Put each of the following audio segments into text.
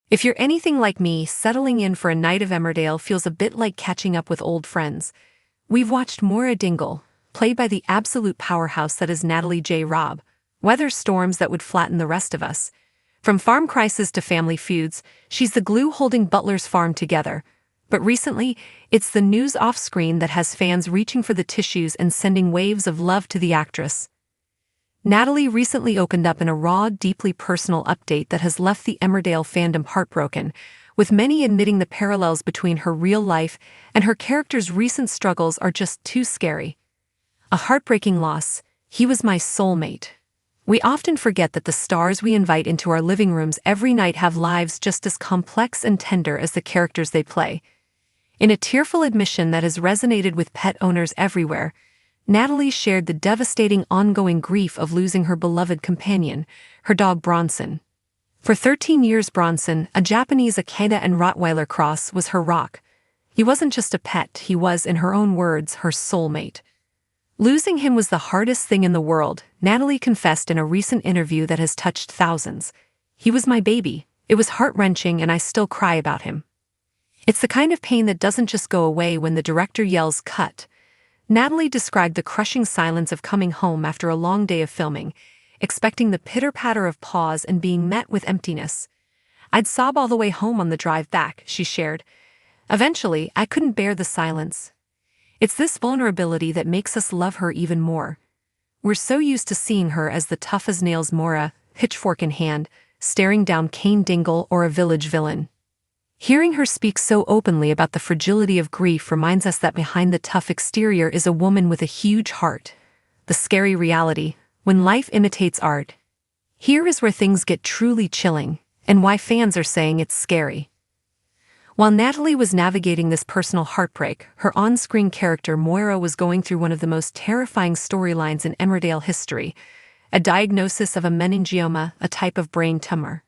If you're anything like me, settling in for a night of Emmerdale feels a bit like catching up with old friends. We've watched Moira Dingle, played by the absolute powerhouse that is Natalie J. Robb, weather storms that would flatten the rest of us. From farm crises to family feuds, she's the glue holding Butler's farm together. But recently, it's the news off-screen that has fans reaching for the tissues and sending waves of love to the actress. Natalie recently opened up in a raw, deeply personal update that has left the Emmerdale fandom heartbroken, with many admitting the parallels between her real life and her character's recent struggles are just too scary. A heartbreaking loss. He was my soulmate. We often forget that the stars we invite into our living rooms every night have lives just as complex and tender as the characters they play. In a tearful admission that has resonated with pet owners everywhere, Natalie shared the devastating ongoing grief of losing her beloved companion, her dog Bronson. For 13 years Bronson, a Japanese Akita and Rottweiler cross, was her rock. He wasn't just a pet, he was, in her own words, her soulmate. Losing him was the hardest thing in the world, Natalie confessed in a recent interview that has touched thousands. He was my baby, it was heart-wrenching and I still cry about him. It's the kind of pain that doesn't just go away when the director yells cut. Natalie described the crushing silence of coming home after a long day of filming, expecting the pitter-patter of paws and being met with emptiness. I'd sob all the way home on the drive back, she shared. Eventually, I couldn't bear the silence. It's this vulnerability that makes us love her even more. We're so used to seeing her as the tough-as-nails Moira, pitchfork in hand, staring down Cain Dingle or a village villain. Hearing her speak so openly about the fragility of grief reminds us that behind the tough exterior is a woman with a huge heart. The scary reality, when life imitates art. Here is where things get truly chilling, and why fans are saying it's scary. While Natalie was navigating this personal heartbreak, her on-screen character Moira was going through one of the most terrifying storylines in Emmerdale history, a diagnosis of a meningioma, a type of brain tumor.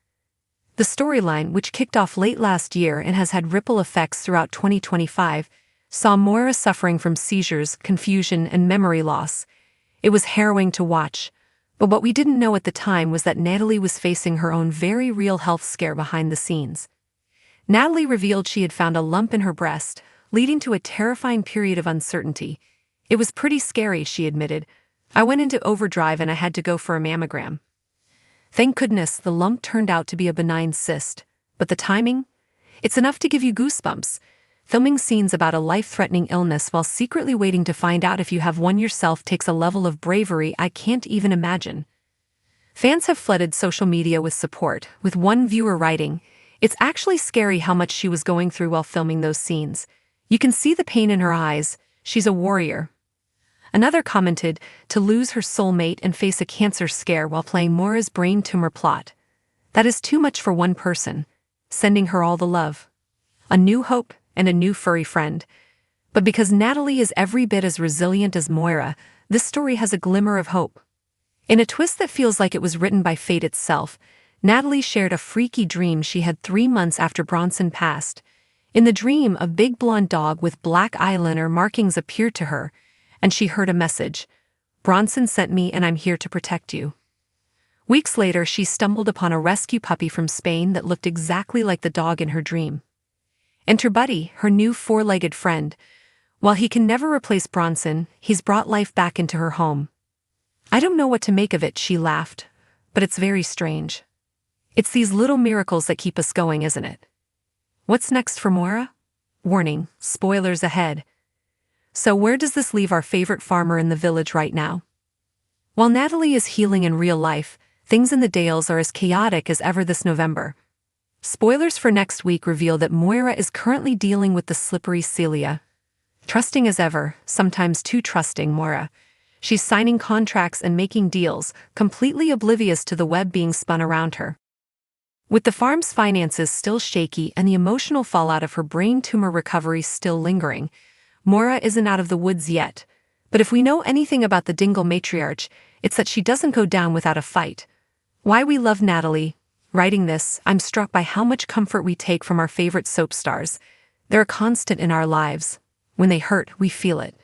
The storyline, which kicked off late last year and has had ripple effects throughout 2025, saw Moira suffering from seizures, confusion, and memory loss. It was harrowing to watch, but what we didn't know at the time was that Natalie was facing her own very real health scare behind the scenes. Natalie revealed she had found a lump in her breast, leading to a terrifying period of uncertainty. It was pretty scary, she admitted. I went into overdrive and I had to go for a mammogram. Thank goodness the lump turned out to be a benign cyst, but the timing? It's enough to give you goosebumps. Filming scenes about a life-threatening illness while secretly waiting to find out if you have one yourself takes a level of bravery I can't even imagine. Fans have flooded social media with support, with one viewer writing, "It's actually scary how much she was going through while filming those scenes. You can see the pain in her eyes. She's a warrior." Another commented, "To lose her soulmate and face a cancer scare while playing Moira's brain tumor plot. That is too much for one person. Sending her all the love. A new hope and a new furry friend." But because Natalie is every bit as resilient as Moira, this story has a glimmer of hope. In a twist that feels like it was written by fate itself, Natalie shared a freaky dream she had 3 months after Bronson passed. In the dream, a big blonde dog with black eyeliner markings appeared to her, and she heard a message. "Bronson sent me and I'm here to protect you." Weeks later, she stumbled upon a rescue puppy from Spain that looked exactly like the dog in her dream. Enter Buddy, her new 4-legged friend. While he can never replace Bronson, he's brought life back into her home. "I don't know what to make of it," she laughed, "but it's very strange. It's these little miracles that keep us going, isn't it?" What's next for Moira? Warning, spoilers ahead. So where does this leave our favorite farmer in the village right now? While Natalie is healing in real life, things in the Dales are as chaotic as ever this November. Spoilers for next week reveal that Moira is currently dealing with the slippery Celia. Trusting as ever, sometimes too trusting Moira. She's signing contracts and making deals, completely oblivious to the web being spun around her. With the farm's finances still shaky and the emotional fallout of her brain tumor recovery still lingering, Moira isn't out of the woods yet. But if we know anything about the Dingle matriarch, it's that she doesn't go down without a fight. Why we love Natalie. Writing this, I'm struck by how much comfort we take from our favorite soap stars. They're a constant in our lives. When they hurt, we feel it.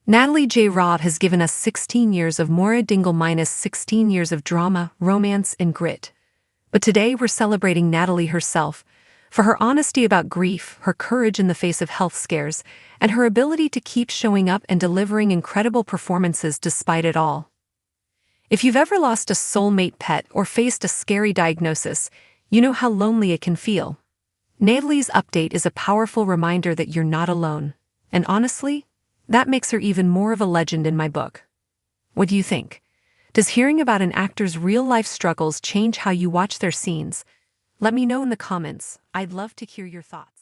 Natalie J. Robb has given us 16 years of Moira Dingle minus 16 years of drama, romance, and grit. But today we're celebrating Natalie herself, for her honesty about grief, her courage in the face of health scares, and her ability to keep showing up and delivering incredible performances despite it all. If you've ever lost a soulmate pet or faced a scary diagnosis, you know how lonely it can feel. Natalie's update is a powerful reminder that you're not alone. And honestly, that makes her even more of a legend in my book. What do you think? Does hearing about an actor's real-life struggles change how you watch their scenes? Let me know in the comments. I'd love to hear your thoughts.